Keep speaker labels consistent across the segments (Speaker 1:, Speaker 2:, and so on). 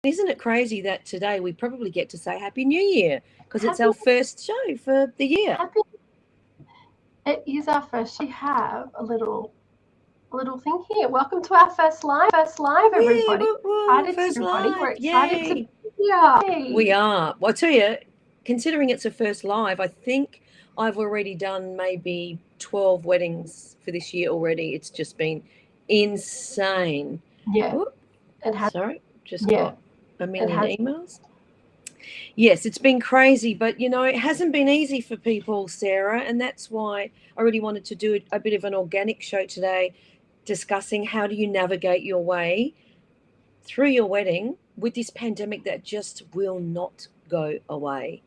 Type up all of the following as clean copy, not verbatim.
Speaker 1: isn't it crazy that today we probably get to say Happy New Year because it's
Speaker 2: Happy,
Speaker 1: our first show for the year?
Speaker 2: happy. It is our first show. We have a little thing here. Welcome to our first live,
Speaker 1: Wee,
Speaker 2: everybody.
Speaker 1: woo, woo, first
Speaker 2: Everybody.
Speaker 1: live.
Speaker 2: We're excited to
Speaker 1: Yay.
Speaker 2: be here.
Speaker 1: We
Speaker 2: Yay.
Speaker 1: are. Well, I tell you, considering it's a first live, I think I've already done maybe 12 weddings for this year already. It's just been insane.
Speaker 2: Yeah,
Speaker 1: Oh,
Speaker 2: it has.
Speaker 1: sorry, just
Speaker 2: Yeah,
Speaker 1: got a
Speaker 2: it
Speaker 1: million
Speaker 2: has.
Speaker 1: emails. Yes, it's been crazy, but it hasn't been easy for people, Sarah, and that's why I really wanted to do a bit of an organic show today discussing how do you navigate your way through your wedding with this pandemic that just will not go away.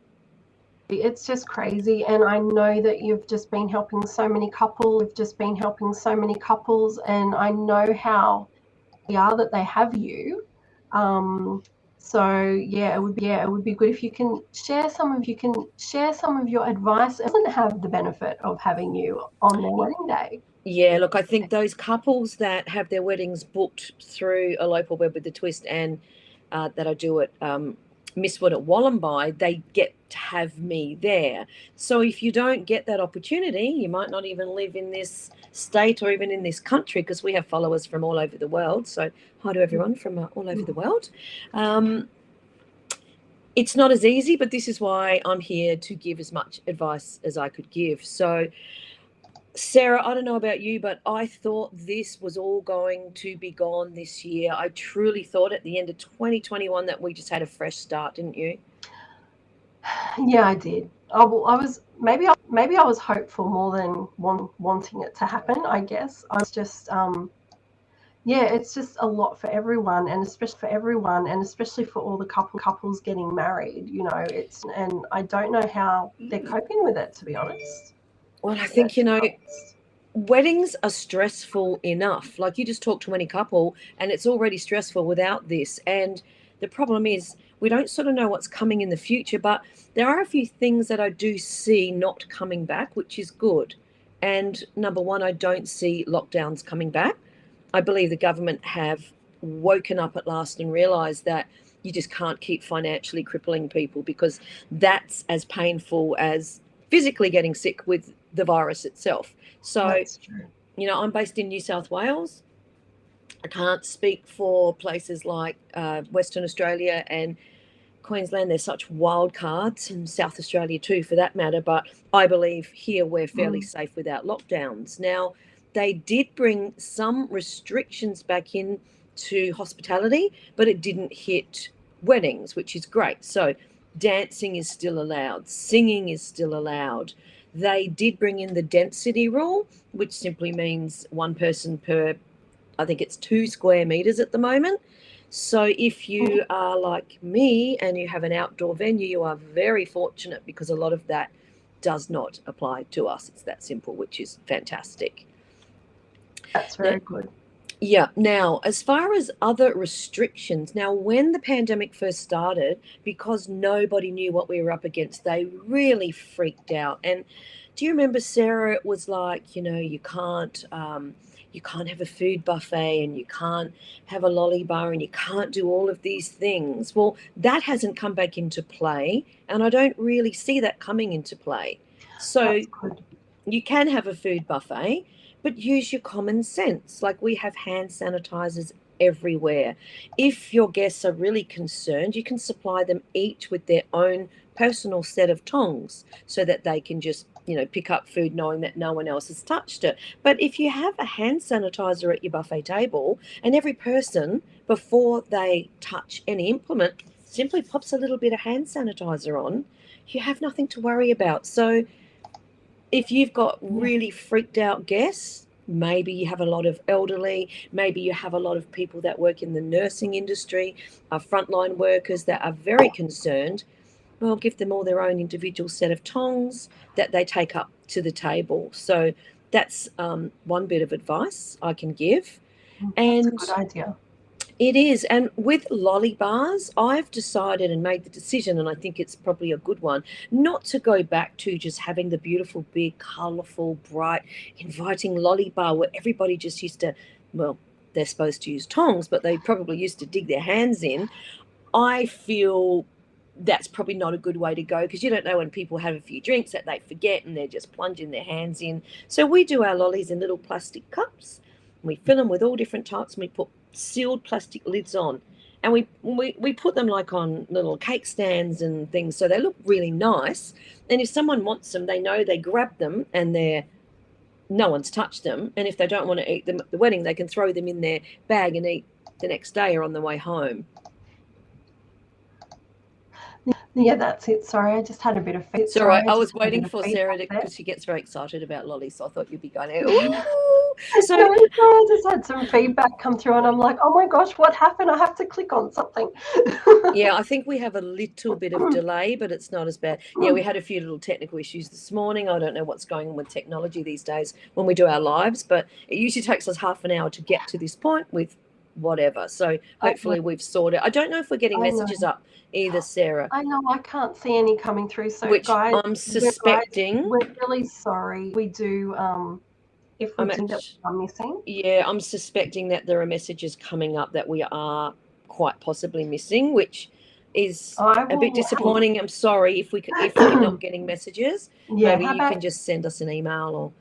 Speaker 2: It's just crazy, and I know that you've just been helping so many couples. You've just been helping so many couples, and I know how they are that they have you. Um, so yeah, it would be good if you can share some of your advice. And doesn't have the benefit of having you on their wedding day.
Speaker 1: Yeah, look, I think those couples that have their weddings booked through a local web with the twist and that I do at Misswood at Wallumbye, they get to have me there. So if you don't get that opportunity, you might not even live in this state or even in this country because we have followers from all over the world. So hi to everyone from all over the world. It's not as easy, but this is why I'm here to give as much advice as I could give. So Sarah, I don't know about you, but I thought this was all going to be gone this year. I truly thought at the end of 2021 that we just had a fresh start, didn't you?
Speaker 2: Yeah, I did. I was maybe I was hopeful more than wanting it to happen. I guess I was just yeah, it's just a lot for everyone, and especially for all the couples getting married. You know, it's and I don't know how they're coping with it, to be honest.
Speaker 1: Well, I think, weddings are stressful enough. Like you just talk to any couple, and it's already stressful without this. And the problem is, we don't sort of know what's coming in the future, but there are a few things that I do see not coming back, which is good. And number one, I don't see lockdowns coming back. I believe the government have woken up at last and realized that you just can't keep financially crippling people because that's as painful as physically getting sick with the virus itself. So,
Speaker 2: That's true.
Speaker 1: I'm based in New South Wales. I can't speak for places like Western Australia and Queensland. They're such wild cards, and South Australia too, for that matter. But I believe here we're fairly
Speaker 2: Mm.
Speaker 1: safe without lockdowns. Now, they did bring some restrictions back in to hospitality, but it didn't hit weddings, which is great. So, dancing is still allowed, singing is still allowed. They did bring in the density rule, which simply means one person per, I think it's 2 square meters at the moment. So if you are like me and you have an outdoor venue, you are very fortunate because a lot of that does not apply to us. It's that simple, which is fantastic.
Speaker 2: That's
Speaker 1: Now,
Speaker 2: very good.
Speaker 1: yeah. Now, as far as other restrictions, now when the pandemic first started, because nobody knew what we were up against, they really freaked out. And do you remember, Sarah? It was like, you can't have a food buffet and you can't have a lolly bar and you can't do all of these things. Well, that hasn't come back into play, and I don't really see that coming into play. So
Speaker 2: That's good.
Speaker 1: you can have a food buffet, but use your common sense. Like we have hand sanitizers everywhere. If your guests are really concerned, you can supply them each with their own personal set of tongs so that they can just, pick up food knowing that no one else has touched it. But if you have a hand sanitizer at your buffet table and every person, before they touch any implement, simply pops a little bit of hand sanitizer on, you have nothing to worry about. So if you've got
Speaker 2: Yeah.
Speaker 1: really freaked out guests, maybe you have a lot of elderly, maybe you have a lot of people that work in the nursing industry, frontline workers that are very concerned, well, give them all their own individual set of tongs that they take up to the table. So that's one bit of advice I can give.
Speaker 2: That's a
Speaker 1: And
Speaker 2: good idea.
Speaker 1: it is. And with lolly bars, I've decided and made the decision, and I think it's probably a good one, not to go back to just having the beautiful, big, colourful, bright, inviting lolly bar where everybody just used to, well, they're supposed to use tongs, but they probably used to dig their hands in. I feel that's probably not a good way to go, because you don't know when people have a few drinks that they forget and they're just plunging their hands in. So we do our lollies in little plastic cups. We fill them with all different types, and we put sealed plastic lids on. And we put them like on little cake stands and things, so they look really nice. And if someone wants them, they know they grab them and no one's touched them. And if they don't want to eat them at the wedding, they can throw them in their bag and eat the next day or on the way home.
Speaker 2: Yeah, that's it. Sorry, I just had a bit of feedback.
Speaker 1: It's all right. I was waiting for Sarah because she gets very excited about lollies, so I thought you'd be going, ooh. So
Speaker 2: I just had some feedback come through, and I'm like, oh my gosh, what happened? I have to click on something.
Speaker 1: Yeah, I think we have a little bit of delay, but it's not as bad. Yeah, we had a few little technical issues this morning. I don't know what's going on with technology these days when we do our lives, but it usually takes us half an hour to get to this point with whatever. So hopefully we've sorted. I don't know if we're getting messages up either, Sarah.
Speaker 2: I know, I can't see any coming through. So
Speaker 1: which
Speaker 2: guys,
Speaker 1: I'm suspecting.
Speaker 2: we're really sorry. We do if we think that we are missing.
Speaker 1: Yeah, I'm suspecting that there are messages coming up that we are quite possibly missing, which is a bit disappointing. I'm sorry if we're not getting messages.
Speaker 2: Yeah,
Speaker 1: maybe you can just send us an email or.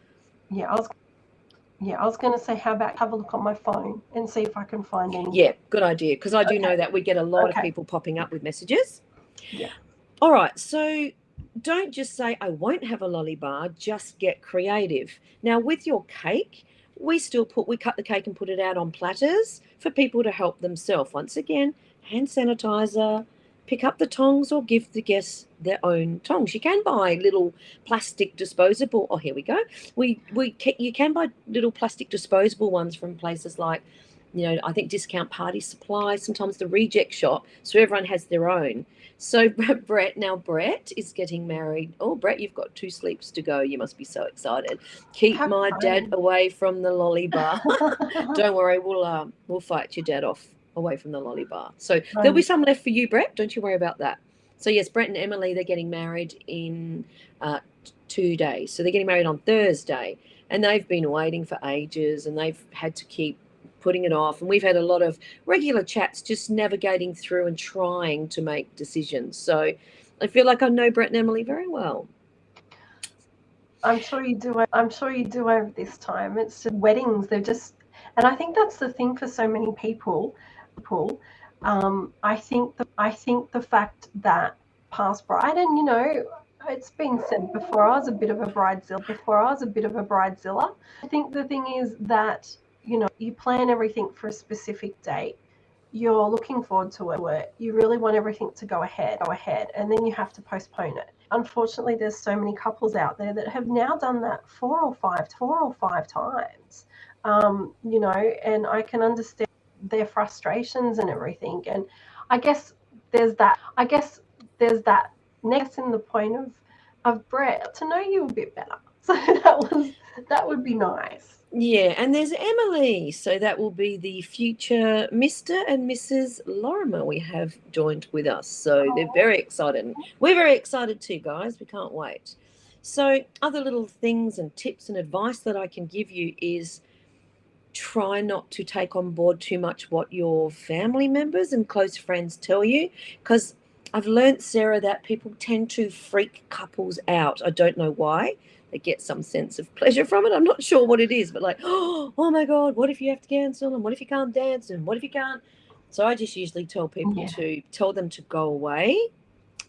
Speaker 2: Yeah, I was going to say, how about have a look on my phone and see if I can find any.
Speaker 1: Yeah, good idea, because I do know that we get a lot of people popping up with messages.
Speaker 2: Yeah.
Speaker 1: All right, so don't just say, I won't have a lolly bar, just get creative. Now, with your cake, we cut the cake and put it out on platters for people to help themselves. Once again, hand sanitizer, pick up the tongs or give the guests their own tongs. You can buy little plastic disposable. Oh, here we go. You can buy little plastic disposable ones from places like, I think Discount Party Supply, sometimes the Reject Shop. So everyone has their own. So Brett is getting married. Oh, Brett, you've got 2 sleeps to go. You must be so excited. Keep my dad away from the lolly bar. Don't worry, we'll fight your dad off away from the lolly bar. So there'll be some left for you, Brett. Don't you worry about that. So yes, Brett and Emily, they're getting married in 2 days. So they're getting married on Thursday, and they've been waiting for ages, and they've had to keep putting it off. And we've had a lot of regular chats just navigating through and trying to make decisions. So I feel like I know Brett and Emily very well.
Speaker 2: I'm sure you do. Over this time. It's just weddings. And I think that's the thing for so many people. I think the fact that past bride, and it's been said before, I was a bit of a bridezilla. I think the thing is that you plan everything for a specific date. You're looking forward to it. You really want everything to go ahead, and then you have to postpone it. Unfortunately, there's so many couples out there that have now done that 4 or 5 times. And I can understand their frustrations and everything. And I guess there's that next in the point of Brett to know you a bit better. So that would be nice.
Speaker 1: Yeah, and there's Emily. So that will be the future Mr. and Mrs. Lorimer we have joined with us. So they're very excited. We're very excited too, guys. We can't wait. So other little things and tips and advice that I can give you is try not to take on board too much what your family members and close friends tell you, because I've learned, Sarah, that people tend to freak couples out. I don't know why. They get some sense of pleasure from it. I'm not sure what it is, but like, oh my God, what if you have to cancel? And what if you can't dance? And what if you can't? So I just usually tell people to tell them to go away,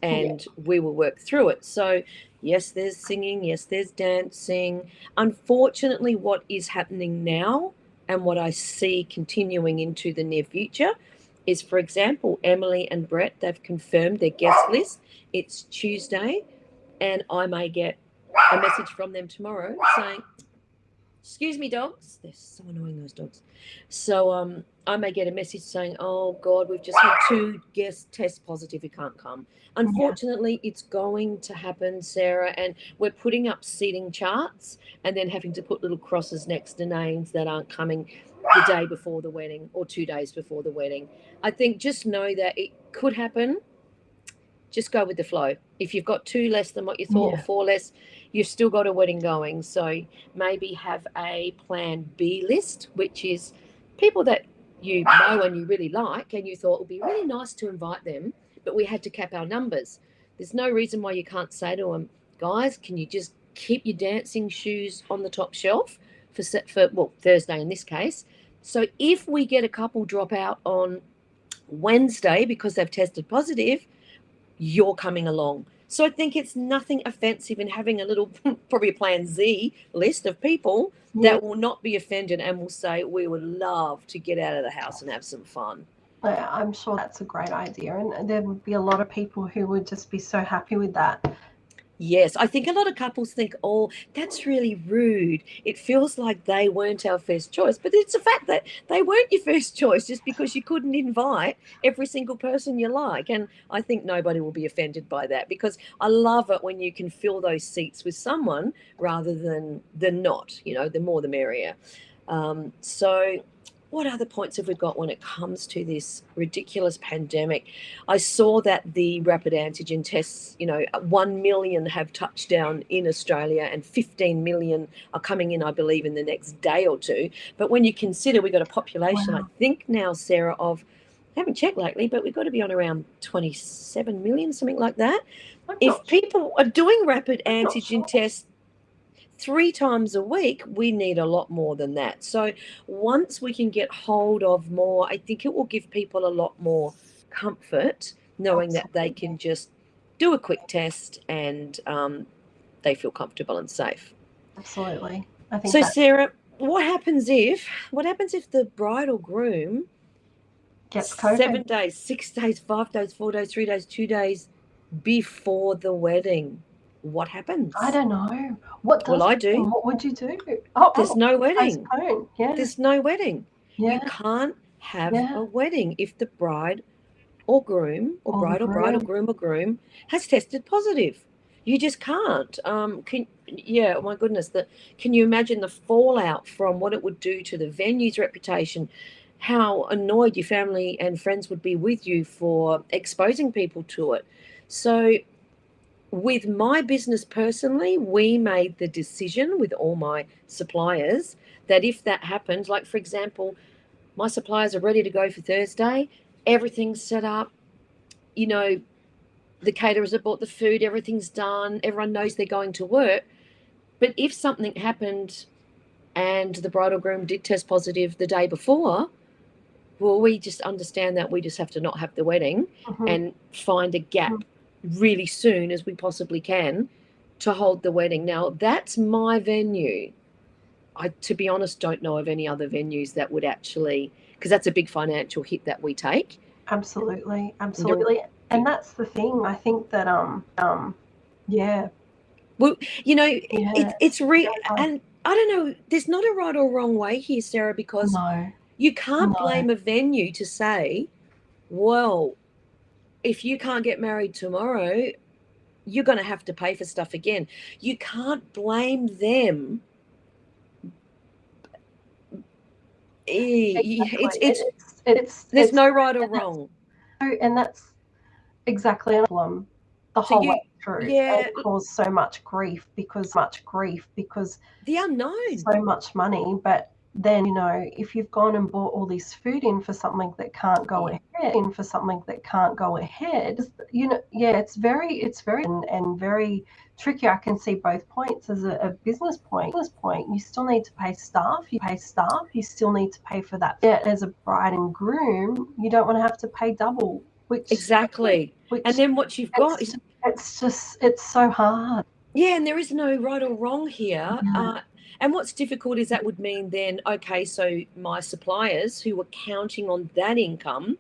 Speaker 1: and we will work through it. So yes, there's singing. Yes, there's dancing. Unfortunately, what is happening now and what I see continuing into the near future is, for example, Emily and Brett, they've confirmed their guest list. It's Tuesday, and I may get a message from them tomorrow saying, excuse me, dogs. They're so annoying, those dogs. So I may get a message saying, oh, God, we've just had 2 guests test positive. We can't come. Unfortunately, it's going to happen, Sarah, and we're putting up seating charts and then having to put little crosses next to names that aren't coming the day before the wedding or 2 days before the wedding. I think just know that it could happen. Just go with the flow. If you've got 2 less than what you thought or 4 less, you've still got a wedding going. So maybe have a plan B list, which is people that you know and you really like, and you thought it would be really nice to invite them, but we had to cap our numbers. There's no reason why you can't say to them, guys, can you just keep your dancing shoes on the top shelf for Thursday in this case. So if we get a couple drop out on Wednesday because they've tested positive, you're coming along. So I think it's nothing offensive in having a little, probably a plan Z list of people that will not be offended and will say, we would love to get out of the house and have some fun.
Speaker 2: I'm sure that's a great idea. And there would be a lot of people who would just be so happy with that.
Speaker 1: Yes, I think a lot of couples think, oh, that's really rude. It feels like they weren't our first choice. But it's a fact that they weren't your first choice just because you couldn't invite every single person you like. And I think nobody will be offended by that, because I love it when you can fill those seats with someone rather than not, the more the merrier. So what other points have we got when it comes to this ridiculous pandemic? I saw that the rapid antigen tests, 1 million have touched down in Australia and 15 million are coming in, I believe, in the next day or two. But when you consider we've got a population, I think now, Sarah, of, I haven't checked lately, but we've got to be on around 27 million, something like that. If people are doing rapid antigen tests 3 times a week, we need a lot more than that. So once we can get hold of more, I think it will give people a lot more comfort knowing that they can just do a quick test and they feel comfortable and safe.
Speaker 2: Absolutely. I think
Speaker 1: so, Sarah, what happens if the bride or groom
Speaker 2: gets COVID?
Speaker 1: 7 days, 6 days, 5 days, 4 days, 3 days, 2 days before the wedding? What happens?
Speaker 2: I don't know. I do. What would you do?
Speaker 1: There's no wedding.
Speaker 2: Yeah.
Speaker 1: There's no wedding.
Speaker 2: Yeah.
Speaker 1: You can't have a wedding if the bride or groom or bride or bride or groom has tested positive. You just can't. Oh my goodness. Can you imagine the fallout from what it would do to the venue's reputation? How annoyed your family and friends would be with you for exposing people to it. So with my business personally, we made the decision with all my suppliers that if that happens, like for example, my suppliers are ready to go for Thursday, everything's set up, the caterers have bought the food, everything's done, everyone knows they're going to work. But if something happened and the bride or groom did test positive the day before, well, we just understand that we just have to not have the wedding and find a gap really soon as we possibly can to hold the wedding. Now, that's my venue. I, to be honest, don't know of any other venues that would actually, because that's a big financial hit that we take.
Speaker 2: Absolutely. And that's the thing. I think that yeah.
Speaker 1: Well, it's real, and I don't know. There's not a right or wrong way here, Sarah, because you can't blame a venue to say, well, if you can't get married tomorrow, you're going to have to pay for stuff again. You can't blame them. There's no right or wrong.
Speaker 2: And that's exactly a problem the whole way through.
Speaker 1: Yeah.
Speaker 2: It caused so much grief because
Speaker 1: the unknown.
Speaker 2: So much money, but then, if you've gone and bought all this food in for something that can't go ahead, it's very and very tricky. I can see both points. As a business point, you still need to pay staff. You still need to pay for that. Yeah, as a bride and groom, you don't want to have to pay double.
Speaker 1: Exactly. And then what you've got is
Speaker 2: it's so hard.
Speaker 1: Yeah, and there is no right or wrong here. And what's difficult is that would mean then, okay, so my suppliers who were counting on that income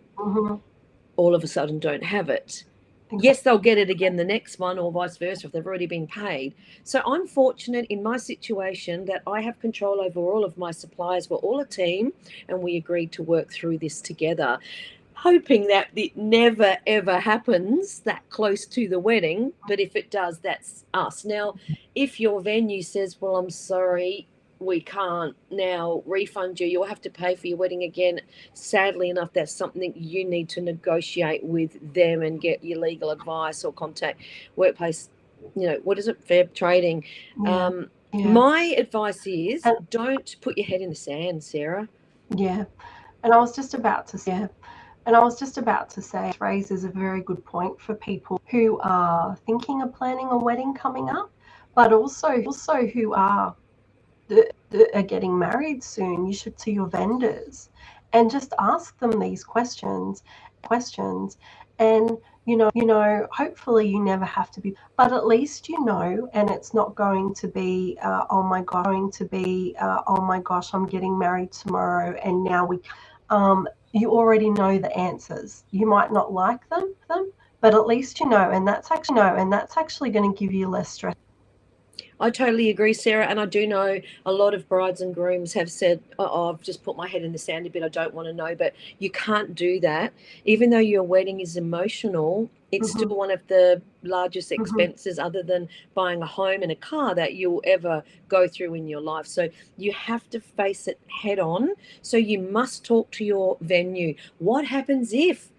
Speaker 1: all of a sudden don't have it. Yes, they'll get it again the next one, or vice versa if they've already been paid. So I'm fortunate in my situation that I have control over all of my suppliers. We're all a team and we agreed to work through this together, hoping that it never, ever happens that close to the wedding. But if it does, that's us. Now, if your venue says, well, I'm sorry, we can't now refund you, you'll have to pay for your wedding again. Sadly enough, that's something you need to negotiate with them and get your legal advice or contact workplace, what is it, fair trading. My advice is don't put your head in the sand, Sarah.
Speaker 2: Yeah. And I was just about to say, and I was just about to say, raises a very good point for people who are thinking of planning a wedding coming up, but also who are getting married soon. You should see your vendors and just ask them these questions, and hopefully you never have to be, but at least and it's not going to be oh my gosh, I'm getting married tomorrow, and now you already know the answers. You might not like them, but at least and that's actually going to give you less stress.
Speaker 1: I totally agree, Sarah. And I do know a lot of brides and grooms have said, oh, I've just put my head in the sand a bit. I don't want to know. But you can't do that. Even though your wedding is emotional, it's still one of the largest expenses other than buying a home and a car that you'll ever go through in your life. So you have to face it head on. So you must talk to your venue. What happens if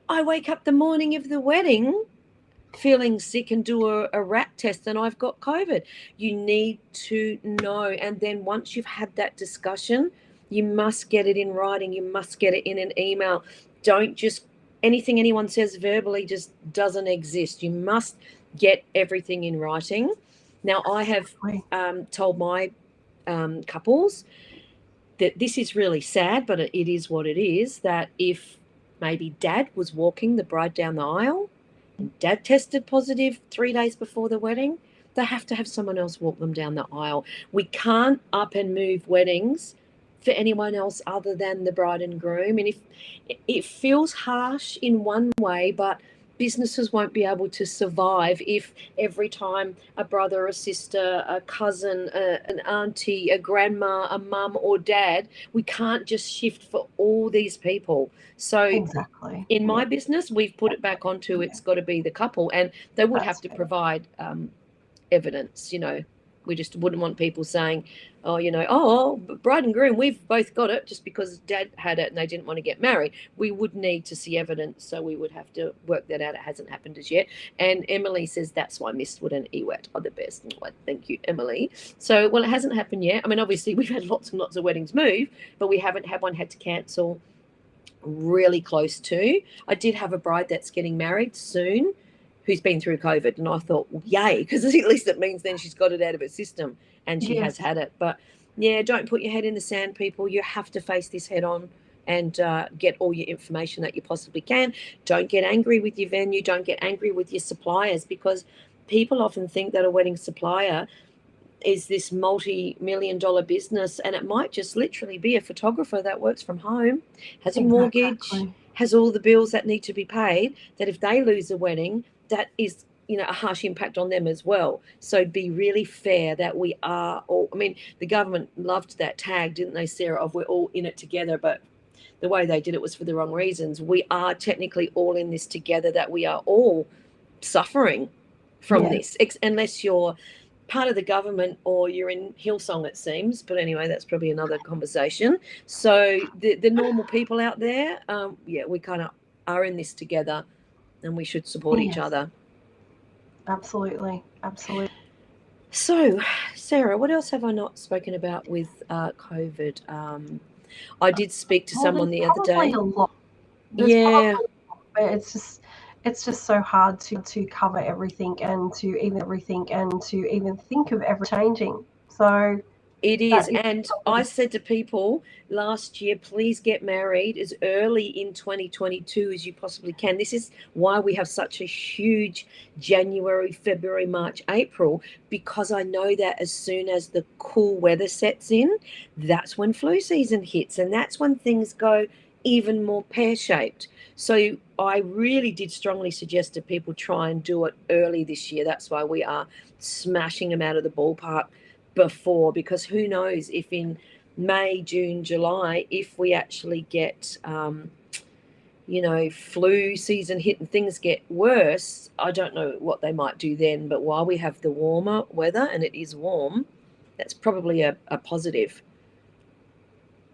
Speaker 1: I wake up the morning of the wedding feeling sick and do a rat test and I've got COVID? You need to know. And then once you've had that discussion, you must get it in writing. You must get it in an email. Don't just, anything anyone says verbally just doesn't exist. You must get everything in writing. Now, I have told my couples that this is really sad, but it is what it is, that if maybe dad was walking the bride down the aisle, dad tested positive 3 days before the wedding, they have to have someone else walk them down the aisle. We can't up and move weddings for anyone else other than the bride and groom. And if it feels harsh in one way, but businesses won't be able to survive if every time a brother, a sister, a cousin, an auntie, a grandma, a mum or dad, we can't just shift for all these people. So
Speaker 2: exactly,
Speaker 1: in my business, we've put it back onto it's got to be the couple, and they would have to provide evidence. We just wouldn't want people saying, oh, bride and groom, we've both got it just because dad had it and they didn't want to get married. We would need to see evidence, so we would have to work that out. It hasn't happened as yet. And Emily says that's why Mistwood and EWAT are the best. Thank you, Emily. So, well, it hasn't happened yet. I mean, obviously we've had lots and lots of weddings move, but we haven't had one had to cancel really close to. I did have a bride that's getting married soon who's been through COVID, and I thought, well, yay, because at least it means then she's got it out of her system and she has had it. But yeah, don't put your head in the sand, people. You have to face this head on and get all your information that you possibly can. Don't get angry with your venue. Don't get angry with your suppliers, because people often think that a wedding supplier is this multi-million-dollar business, and it might just literally be a photographer that works from home, has a mortgage, has all the bills that need to be paid, that if they lose a wedding, that is a harsh impact on them as well. So be really fair that we are all, I mean, the government loved that tag, didn't they, Sarah, of we're all in it together, but the way they did it was for the wrong reasons. We are technically all in this together, that we are all suffering from this, unless you're part of the government or you're in Hillsong, it seems. But anyway, that's probably another conversation. So the normal people out there, we kind of are in this together, and we should support each other.
Speaker 2: Absolutely.
Speaker 1: So, Sarah, what else have I not spoken about with COVID? I did speak to someone the other day.
Speaker 2: A lot. It's just so hard to cover everything and to even think of ever changing. So
Speaker 1: it is. And I said to people last year, please get married as early in 2022 as you possibly can. This is why we have such a huge January, February, March, April, because I know that as soon as the cool weather sets in, that's when flu season hits, and that's when things go even more pear-shaped. So I really did strongly suggest that people try and do it early this year. That's why we are smashing them out of the ballpark before, because who knows if in May, June, July, if we actually get flu season hit and things get worse, I don't know what they might do then. But while we have the warmer weather, and it is warm, that's probably a positive.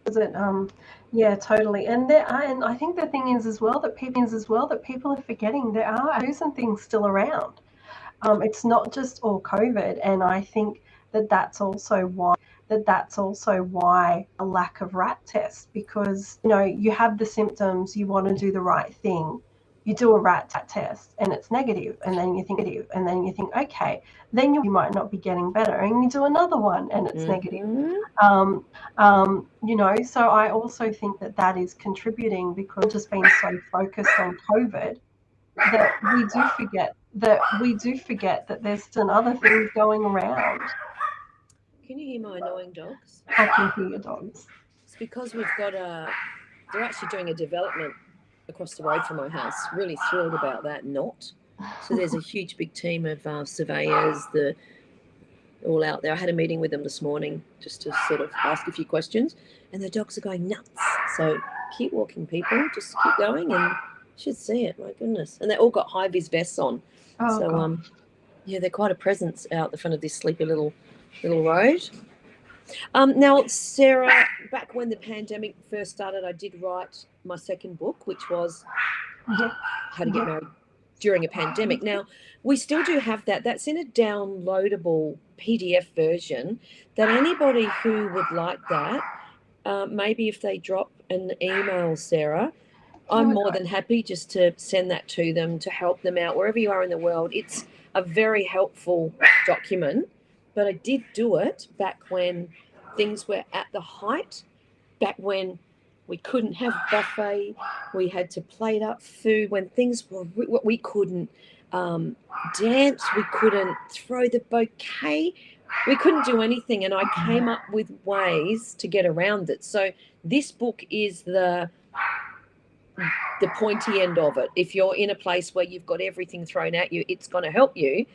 Speaker 2: Is it? Yeah, totally. And I think the thing is as well that people are forgetting there are and things still around. It's not just all COVID, and I think that's also why that's also why a lack of rat tests, because you have the symptoms, you want to do the right thing, you do a rat test and it's negative, and then you think okay, then you might not be getting better, and you do another one and it's negative. So I also think that is contributing, because we've just been so focused on COVID that we do forget that there's still other things going around.
Speaker 1: Can you hear my annoying dogs?
Speaker 2: I can hear your dogs.
Speaker 1: It's because we've got they're actually doing a development across the road from my house. Really thrilled about that. So there's a huge big team of surveyors, all out there. I had a meeting with them this morning just to sort of ask a few questions, and the dogs are going nuts. So keep walking, people. Just keep going, and you should see it. My goodness. And they all got high-vis vests on.
Speaker 2: Oh,
Speaker 1: so
Speaker 2: God.
Speaker 1: Yeah, they're quite a presence out the front of this sleepy little road. Now, Sarah, back when the pandemic first started, I did write my second book, which was How to Get Married During a Pandemic. Now, we still do have that. That's in a downloadable PDF version that anybody who would like that, maybe if they drop an email, Sarah, I'm more than happy just to send that to them to help them out wherever you are in the world. It's a very helpful document, but I did do it back when things were at the height, back when we couldn't have buffet, we had to plate up food, when things were, we couldn't dance, we couldn't throw the bouquet, we couldn't do anything, and I came up with ways to get around it. So this book is the pointy end of it. If you're in a place where you've got everything thrown at you, it's going to help you.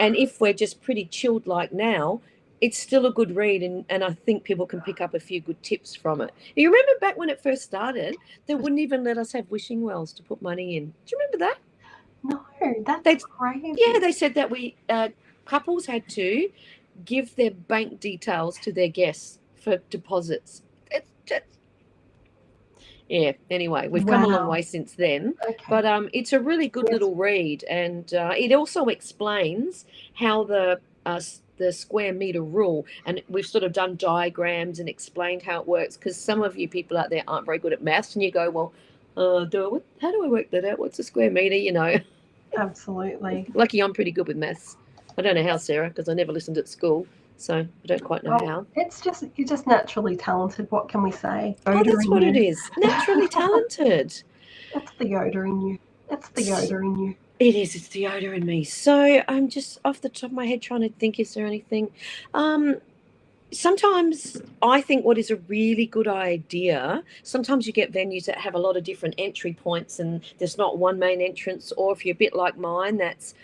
Speaker 1: And if we're just pretty chilled like now, it's still a good read, and I think people can pick up a few good tips from it. You remember back when it first started, they wouldn't even let us have wishing wells to put money in. Do you remember that?
Speaker 2: No, that's crazy.
Speaker 1: Yeah, they said that couples had to give their bank details to their guests for deposits. Yeah, anyway, we've come a long way since then.
Speaker 2: Okay.
Speaker 1: But it's a really good little read, and it also explains how the square meter rule, and we've sort of done diagrams and explained how it works, because some of you people out there aren't very good at maths, and you go, well, how do I work that out? What's a square meter,
Speaker 2: Absolutely.
Speaker 1: Lucky I'm pretty good with maths. I don't know how, Sarah, because I never listened at school, so I don't quite know how.
Speaker 2: It's just, you're just naturally talented. What can we say?
Speaker 1: Oh, that's what it is. Naturally talented.
Speaker 2: That's the Yoda in you. That's the Yoda in you.
Speaker 1: It is. It's the Yoda in me. So I'm just off the top of my head trying to think, is there anything? Sometimes I think what is a really good idea, sometimes you get venues that have a lot of different entry points and there's not one main entrance, or if you're a bit like mine, that's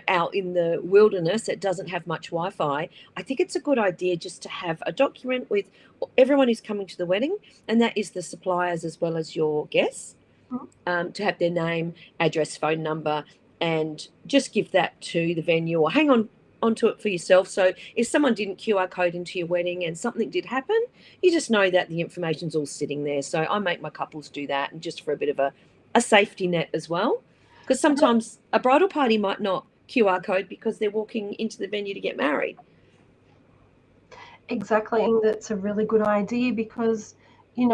Speaker 1: out in the wilderness, it doesn't have much Wi-Fi. I think it's a good idea just to have a document with everyone who's coming to the wedding, and that is the suppliers as well as your guests, to have their name, address, phone number, and just give that to the venue, or hang onto it for yourself. So if someone didn't QR code into your wedding and something did happen, you just know that the information's all sitting there. So I make my couples do that, and just for a bit of a safety net as well, because sometimes a bridal party might not QR code because they're walking into the venue to get married.
Speaker 2: Exactly. And that's a really good idea, because you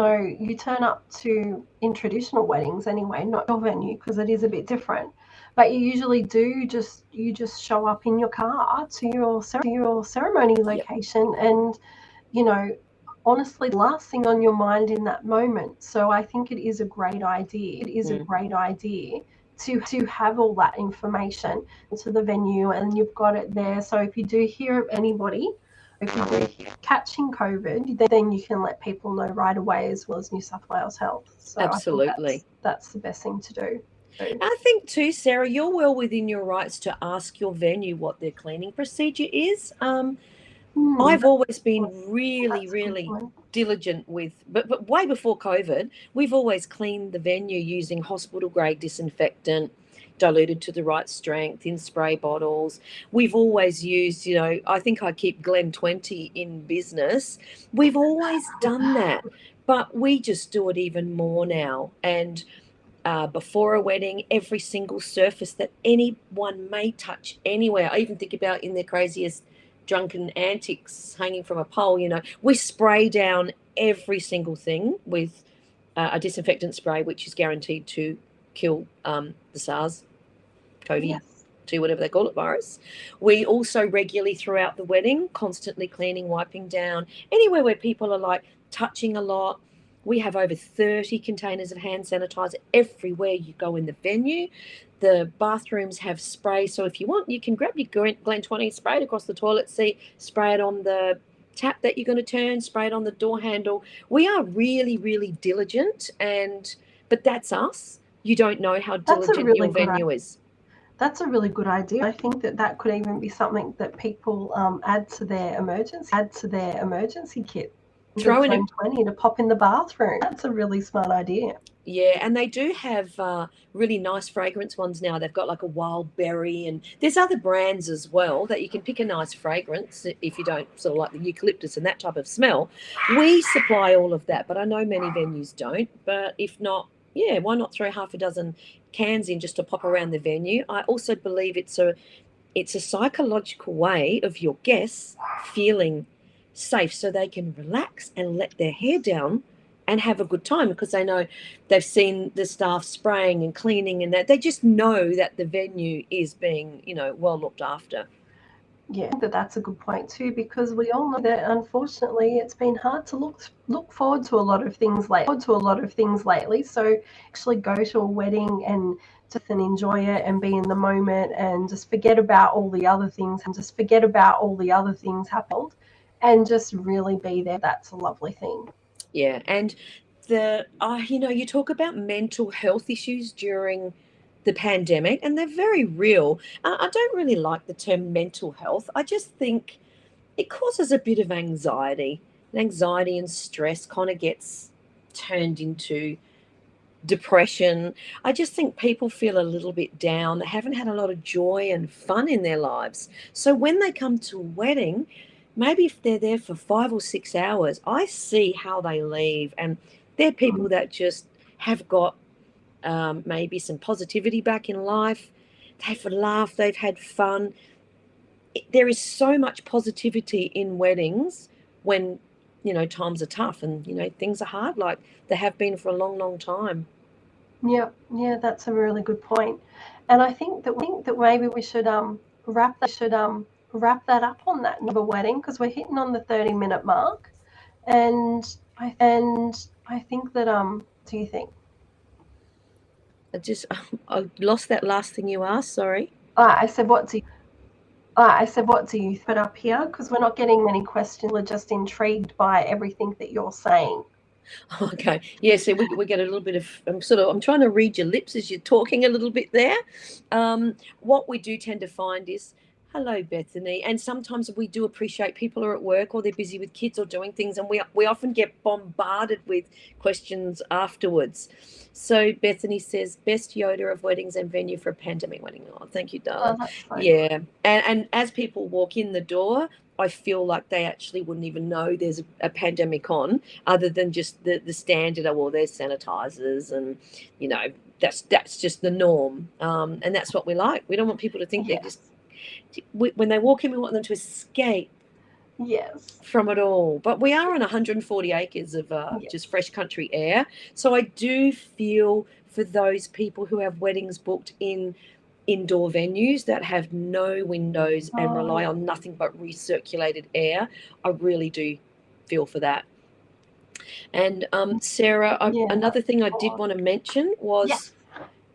Speaker 2: turn up in traditional weddings anyway, not your venue, because it is a bit different, but you usually you just show up in your car to your ceremony location. Yep. And honestly, the last thing on your mind in that moment. So I think it is a great idea. It is a great idea to have all that information to the venue, and you've got it there. So if you do hear of anybody, if you do catching COVID, then you can let people know right away, as well as New South Wales Health. So
Speaker 1: absolutely,
Speaker 2: I think that's the best thing to do.
Speaker 1: I think too, Sarah, you're well within your rights to ask your venue what their cleaning procedure is. I've always been really diligent with, but way before COVID, we've always cleaned the venue using hospital grade disinfectant, diluted to the right strength in spray bottles. We've always used, I think I keep Glen 20 in business. We've always done that, but we just do it even more now. And before a wedding, every single surface that anyone may touch anywhere, I even think about in their craziest drunken antics hanging from a pole. We spray down every single thing with a disinfectant spray, which is guaranteed to kill the SARS COVID.
Speaker 2: Yes.
Speaker 1: To whatever they call it, virus. We also regularly throughout the wedding, constantly cleaning, wiping down anywhere where people are like touching a lot. We have over 30 containers of hand sanitizer everywhere you go in the venue. The bathrooms have spray, so if you want, you can grab your Glen 20, spray it across the toilet seat, spray it on the tap that you're going to turn, spray it on the door handle. We are really, really diligent, but that's us. You don't know how diligent your venue is.
Speaker 2: That's a really good idea. I think that could even be something that people add to their emergency kit.
Speaker 1: Throw in
Speaker 2: 20 to pop in the bathroom. That's a really smart idea.
Speaker 1: Yeah, and they do have really nice fragrance ones now. They've got like a wild berry, and there's other brands as well that you can pick a nice fragrance if you don't sort of like the eucalyptus and that type of smell. We supply all of that, but I know many venues don't. But if not, yeah, why not throw half a dozen cans in just to pop around the venue? I also believe it's a psychological way of your guests feeling safe, so they can relax and let their hair down and have a good time, because they know they've seen the staff spraying and cleaning, and that they just know that the venue is being, well looked after.
Speaker 2: Yeah, that's a good point too, because we all know that unfortunately it's been hard to look forward to a lot of things lately. So actually go to a wedding and just enjoy it and be in the moment and just forget about all the other things happened and just really be there. That's a lovely thing.
Speaker 1: Yeah, and you talk about mental health issues during the pandemic, and they're very real. I don't really like the term mental health. I just think it causes a bit of anxiety. And anxiety and stress kind of gets turned into depression. I just think people feel a little bit down. They haven't had a lot of joy and fun in their lives. So when they come to a wedding, maybe if they're there for 5 or 6 hours, I see how they leave. And they're people that just have got maybe some positivity back in life. They've laughed, they've had fun. There is so much positivity in weddings when, times are tough and, things are hard, like they have been for a long, long time.
Speaker 2: Yeah, that's a really good point. And I think that maybe we should wrap that up on that number wedding, because we're hitting on the 30-minute mark. And I think that do you think?
Speaker 1: I lost that last thing you asked, sorry.
Speaker 2: I said, what do you put up here? Because we're not getting many questions. We're just intrigued by everything that you're saying.
Speaker 1: Okay. Yeah, so we get a little bit of, I'm trying to read your lips as you're talking a little bit there. What we do tend to find is, hello, Bethany. And sometimes we do appreciate people are at work or they're busy with kids or doing things, and we often get bombarded with questions afterwards. So Bethany says, best Yoda of weddings and venue for a pandemic wedding. Oh, thank you, darling. Yeah. And as people walk in the door, I feel like they actually wouldn't even know there's a pandemic on, other than just the standard, there's sanitizers, and, that's just the norm. And that's what we like. We don't want people to think they're just, when they walk in, we want them to escape from it all. But we are on 140 acres of just fresh country air. So I do feel for those people who have weddings booked in indoor venues that have no windows and rely on nothing but recirculated air. I really do feel for that. And Sarah, another thing I did want to mention was,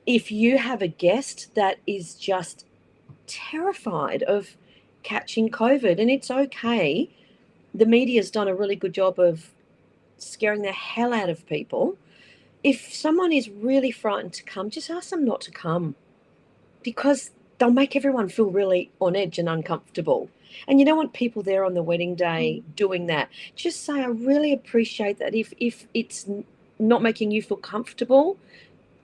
Speaker 1: if you have a guest that is just terrified of catching COVID, and it's okay, the media's done a really good job of scaring the hell out of people. If someone is really frightened to come, just ask them not to come, because they'll make everyone feel really on edge and uncomfortable. And you don't want people there on the wedding day doing that. Just say, I really appreciate that. If it's not making you feel comfortable,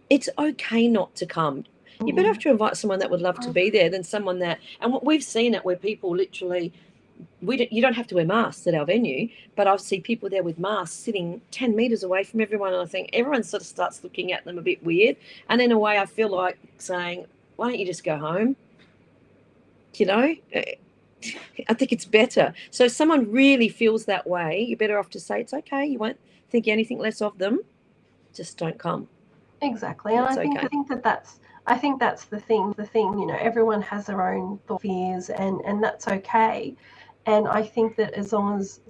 Speaker 1: it's okay not to come. You're better off to invite someone that would love to be there than someone that, and what we've seen it where people literally, you don't have to wear masks at our venue, but I see people there with masks sitting 10 meters away from everyone, and I think everyone sort of starts looking at them a bit weird. And in a way, I feel like saying, why don't you just go home? I think it's better. So if someone really feels that way, you're better off to say it's okay. You won't think anything less of them. Just don't come.
Speaker 2: Exactly. And
Speaker 1: That's
Speaker 2: I
Speaker 1: okay.
Speaker 2: think that that's the thing. You know, everyone has their own fears, and that's okay. And I think that as long as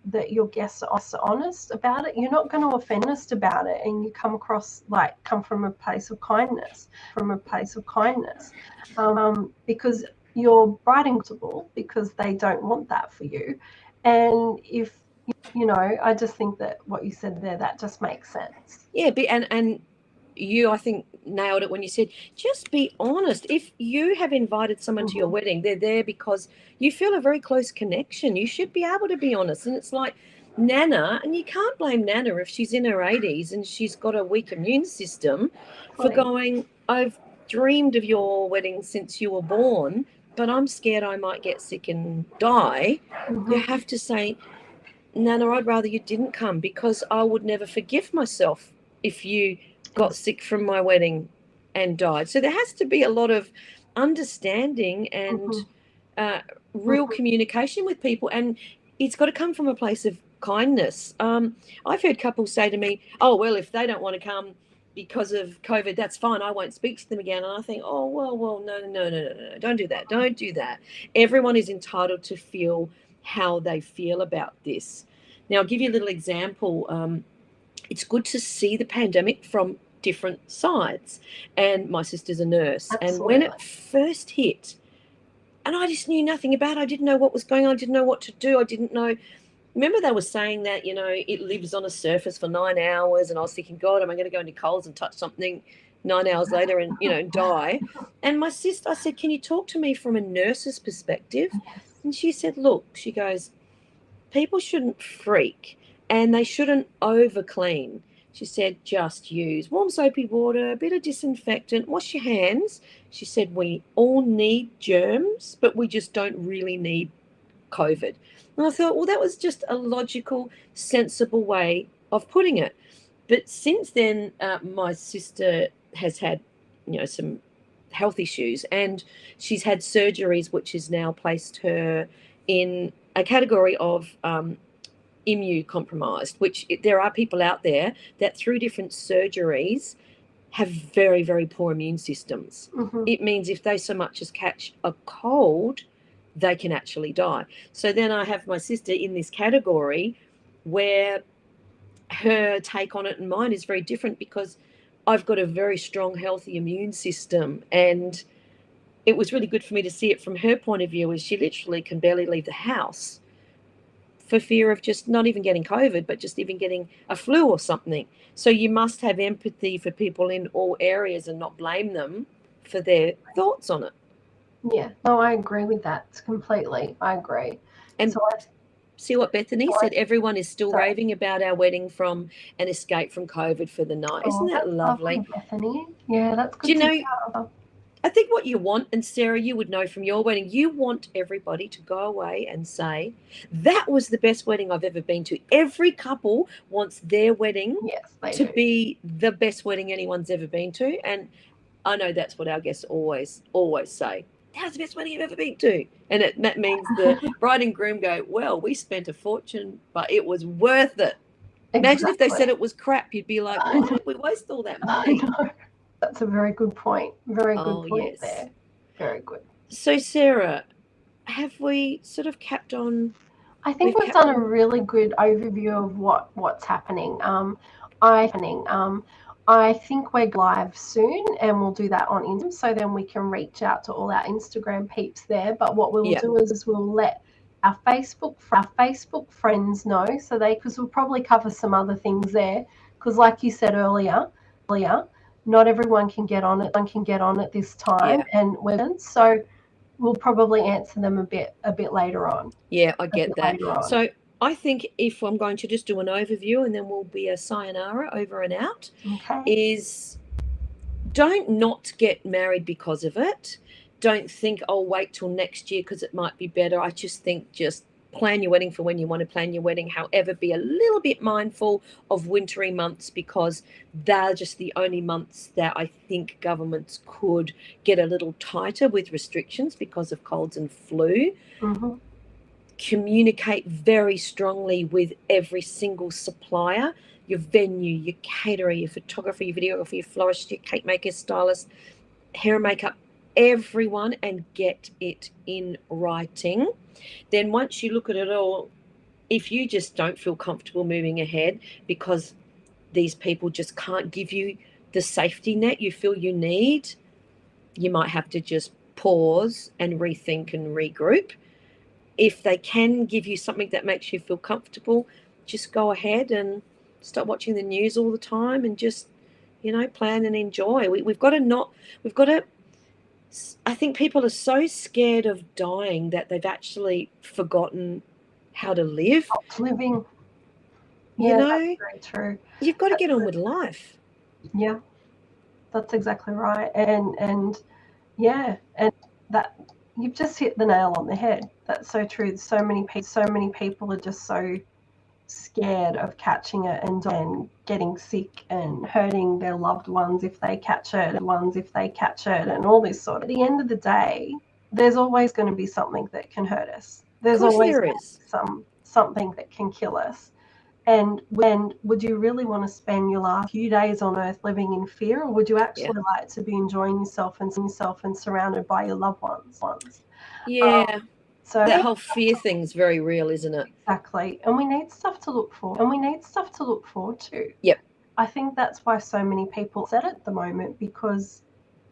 Speaker 2: that your guests are honest about it, you're not going to offend us about it, and you come from a place of kindness, because you're writing because they don't want that for you. And if you know, I just think that what you said there, that just makes sense.
Speaker 1: Yeah, and you, I think, nailed it when you said just be honest. If you have invited someone to your wedding, they're there because you feel a very close connection. You should be able to be honest. And it's like Nana, and you can't blame Nana if she's in her 80s and she's got a weak immune system for going, I've dreamed of your wedding since you were born, but I'm scared I might get sick and die. You have to say, Nana, I'd rather you didn't come because I would never forgive myself if you got sick from my wedding and died. So there has to be a lot of understanding and real communication with people, and it's got to come from a place of kindness. I've heard couples say to me, oh, well, if they don't want to come because of COVID, that's fine. I won't speak to them again. And I think, oh, well, no. Don't do that. Don't do that. Everyone is entitled to feel how they feel about this. Now, I'll give you a little example. It's good to see the pandemic from different sides. And my sister's a nurse.
Speaker 2: Absolutely.
Speaker 1: And when it first hit, and I just knew nothing about it. I didn't know what was going on. I didn't know what to do. I didn't know. Remember they were saying that, you know, it lives on a surface for 9 hours. And I was thinking, God, am I going to go into Coles and touch something 9 hours later and, you know, die? And my sister, I said, can you talk to me from a nurse's perspective? And she said, look, she goes, people shouldn't freak and they shouldn't over clean. She said, just use warm soapy water, a bit of disinfectant, wash your hands. She said, we all need germs, but we just don't really need COVID. And I thought, well, that was just a logical, sensible way of putting it. But since then, my sister has had, you know, some health issues, and she's had surgeries, which has now placed her in a category of immunocompromised, which there are people out there that through different surgeries have very, very poor immune systems. It means if they so much as catch a cold, they can actually die. So then I have my sister in this category where her take on it and mine is very different because I've got a very strong, healthy immune system. And it was really good for me to see it from her point of view, as she literally can barely leave the house for fear of just not even getting COVID, but just even getting a flu or something. So you must have empathy for people in all areas and not blame them for their thoughts on it.
Speaker 2: Yeah, no, I agree with that completely. I agree.
Speaker 1: And
Speaker 2: so
Speaker 1: see what Bethany said, everyone is still raving about our wedding from an escape from COVID for the night. Isn't that lovely?
Speaker 2: Bethany? Yeah, that's good.
Speaker 1: Do you know, I think what you want, and Sarah, you would know from your wedding, you want everybody to go away and say, that was the best wedding I've ever been to. Every couple wants their wedding to be the best wedding anyone's ever been to. And I know that's what our guests always say. That was the best wedding you've ever been to. And that means the bride and groom go, well, we spent a fortune, but it was worth it. Imagine if they said it was crap, you'd be like, why did we waste all that money?
Speaker 2: That's a very good point. Very good point there. Very good.
Speaker 1: So, Sarah, have we sort of capped on?
Speaker 2: I think we've done a really good overview of what's happening. I think we're live soon, and we'll do that on Instagram, so then we can reach out to all our Instagram peeps there. But what we'll do is we'll let our Facebook friends know, so because we'll probably cover some other things there, because like you said earlier, not everyone can get on it this time, and so we'll probably answer them a bit later on.
Speaker 1: Yeah, I get that. So I think if I'm going to just do an overview and then we'll be a sayonara over and out, is don't not get married because of it. Don't think, I'll wait till next year because it might be better. I just think just plan your wedding for when you want to plan your wedding. However, be a little bit mindful of wintry months, because they're just the only months that I think governments could get a little tighter with restrictions because of colds and flu.
Speaker 2: Mm-hmm.
Speaker 1: Communicate very strongly with every single supplier, your venue, your caterer, your photographer, your videographer, your florist, your cake maker, stylist, hair and makeup, everyone, and get it in writing. Then once you look at it all, if you just don't feel comfortable moving ahead because these people just can't give you the safety net you feel you need, you might have to just pause and rethink and regroup. If they can give you something that makes you feel comfortable, just go ahead and stop watching the news all the time and just, plan and enjoy. We've got to, I think people are so scared of dying that they've actually forgotten how to live.
Speaker 2: Living.
Speaker 1: Yeah,
Speaker 2: that's very true.
Speaker 1: You've got to get on with life.
Speaker 2: Yeah, that's exactly right. And yeah, and that you've just hit the nail on the head. That's so true. So many people are just so scared of catching it and getting sick and hurting their loved ones if they catch it, and all this sort of. At the end of the day, there's always going to be something that can hurt us. There's always something that can kill us. And would you really want to spend your last few days on earth living in fear, or would you actually like to be enjoying yourself and surrounded by your loved ones?
Speaker 1: Yeah.
Speaker 2: So
Speaker 1: that whole fear thing's very real, isn't it?
Speaker 2: Exactly. And we need stuff to look for. To.
Speaker 1: Yep.
Speaker 2: I think that's why so many people said at the moment, because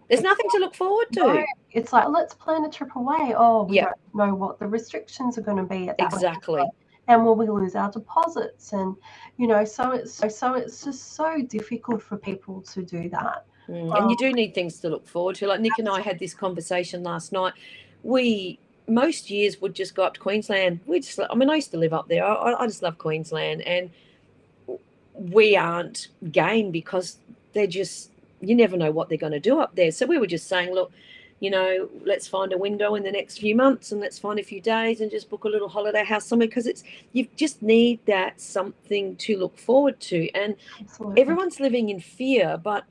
Speaker 1: there's nothing to look forward to.
Speaker 2: No, it's like, let's plan a trip away. Oh, we don't know what the restrictions are going to be at that
Speaker 1: exactly
Speaker 2: point. And will we lose our deposits? And so it's just so difficult for people to do that.
Speaker 1: And you do need things to look forward to. Like Nick and I had this conversation last night. We most years would just go up to Queensland. I used to live up there. I just love Queensland, and we aren't game because they're just, you never know what they're going to do up there. So we were just saying, look, let's find a window in the next few months and let's find a few days and just book a little holiday house somewhere, because you just need that something to look forward to. And Absolutely. Everyone's living in fear, but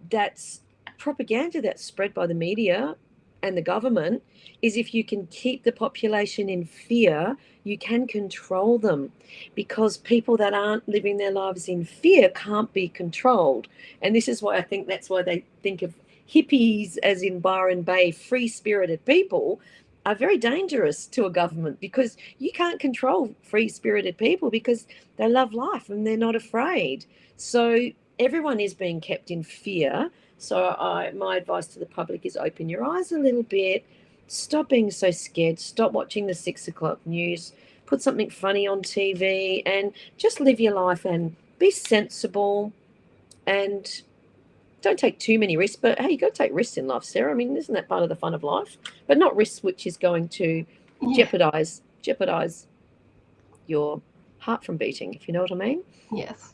Speaker 1: that's propaganda that's spread by the media and the government. Is if you can keep the population in fear, you can control them, because people that aren't living their lives in fear can't be controlled. And this is why I think that's why they think of hippies, as in Byron Bay, free-spirited people, are very dangerous to a government, because you can't control free-spirited people because they love life and they're not afraid. So everyone is being kept in fear. So my advice to the public is open your eyes a little bit. Stop being so scared. Stop watching the 6 o'clock news. Put something funny on TV and just live your life and be sensible, and don't take too many risks. But hey, you got to take risks in life, Sarah. I mean, isn't that part of the fun of life? But not risks which is going to jeopardize your heart from beating, if you know what I mean.
Speaker 2: Yes.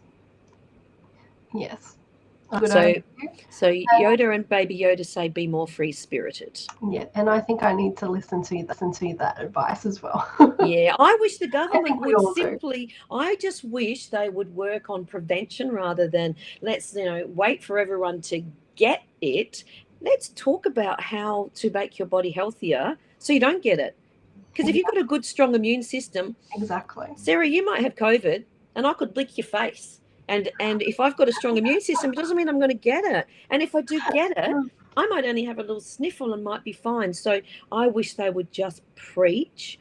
Speaker 1: So Yoda and Baby Yoda say be more free-spirited.
Speaker 2: Yeah, and I think I need to listen to that advice as well.
Speaker 1: Yeah, I wish the government would simply, I just wish they would work on prevention rather than let's, wait for everyone to get it. Let's talk about how to make your body healthier so you don't get it. Because if you've got a good, strong immune system,
Speaker 2: exactly,
Speaker 1: Sarah, you might have COVID and I could lick your face. And if I've got a strong immune system, it doesn't mean I'm going to get it. And if I do get it, I might only have a little sniffle and might be fine. So I wish they would just preach.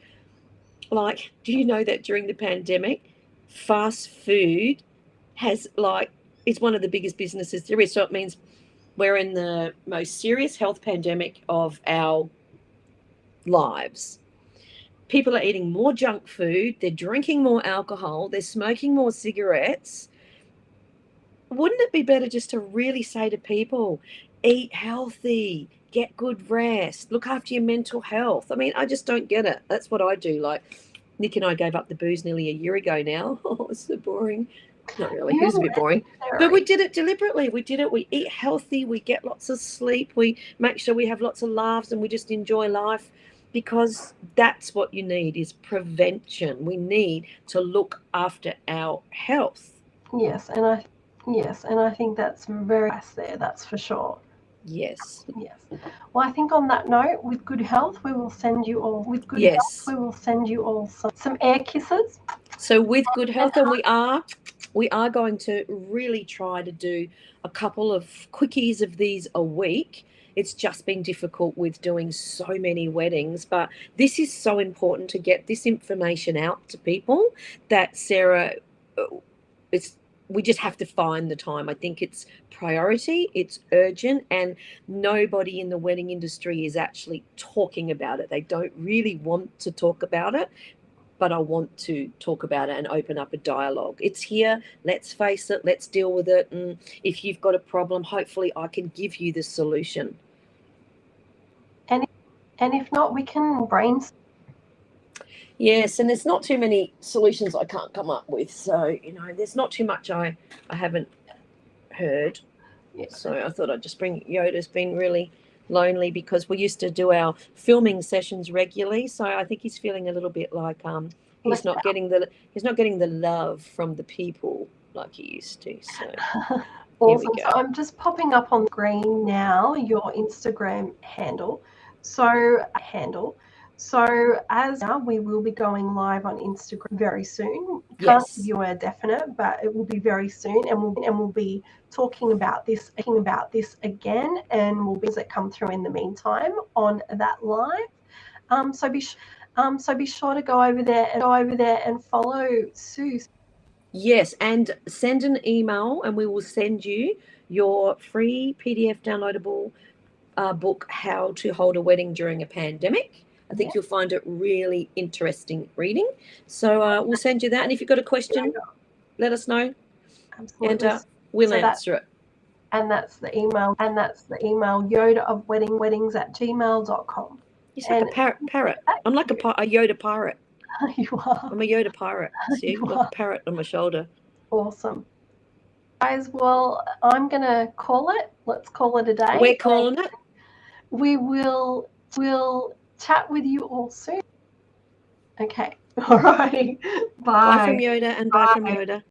Speaker 1: Like, do you know that during the pandemic, fast food is one of the biggest businesses there is. So it means we're in the most serious health pandemic of our lives. People are eating more junk food. They're drinking more alcohol. They're smoking more cigarettes. Wouldn't it be better just to really say to people, eat healthy, get good rest, look after your mental health? I mean, I just don't get it. That's what I do. Like, Nick and I gave up the booze nearly a year ago now. Oh, it's so boring. Not really. It was a bit boring. But we did it deliberately. We did it. We eat healthy. We get lots of sleep. We make sure we have lots of laughs and we just enjoy life. because that's what you need, is prevention. We need to look after our health.
Speaker 2: Yes, and I think that's very nice there, that's for sure.
Speaker 1: Yes.
Speaker 2: Yes. Well, I think on that note, with good health, we will send you all
Speaker 1: Yes.
Speaker 2: some air kisses.
Speaker 1: So with good health, and we are going to really try to do a couple of quickies of these a week. It's just been difficult with doing so many weddings, but this is so important to get this information out to people that Sarah, it's we just have to find the time. I think it's priority, it's urgent, and nobody in the wedding industry is actually talking about it. They don't really want to talk about it, but I want to talk about it and open up a dialogue. It's here. Let's face it. Let's deal with it. And if you've got a problem, hopefully I can give you the solution.
Speaker 2: And if not, we can brainstorm.
Speaker 1: Yes, and there's not too many solutions I can't come up with. So, there's not too much I haven't heard.
Speaker 2: Yeah.
Speaker 1: So I thought I'd just bring Yoda's been really lonely because we used to do our filming sessions regularly. So I think he's feeling a little bit like he's not getting the love from the people like he used to. So
Speaker 2: Awesome. So I'm just popping up on screen now your Instagram handle. So as now, we will be going live on Instagram very soon. Can't give you a definite, but it will be very soon, and we'll be talking about this again, and we'll be that come through in the meantime on that live. So be sure to go over there and follow Sue.
Speaker 1: Yes, and send an email, and we will send you your free PDF downloadable book, How to Hold a Wedding During a Pandemic. I think you'll find it really interesting reading. So we'll send you that. And if you've got a question, let us know.
Speaker 2: Absolutely.
Speaker 1: And we'll answer it.
Speaker 2: And that's the email. yoda@weddings@gmail.com.
Speaker 1: You're like a parrot. I'm like a Yoda pirate.
Speaker 2: You are.
Speaker 1: I'm a Yoda pirate. See, I've got a parrot on my shoulder.
Speaker 2: Awesome. Guys, well, I'm going to call it. Let's call it a day.
Speaker 1: We're calling it.
Speaker 2: We'll chat with you all soon. Okay. All right. Bye.
Speaker 1: Bye from Yoda and bye from Yoda.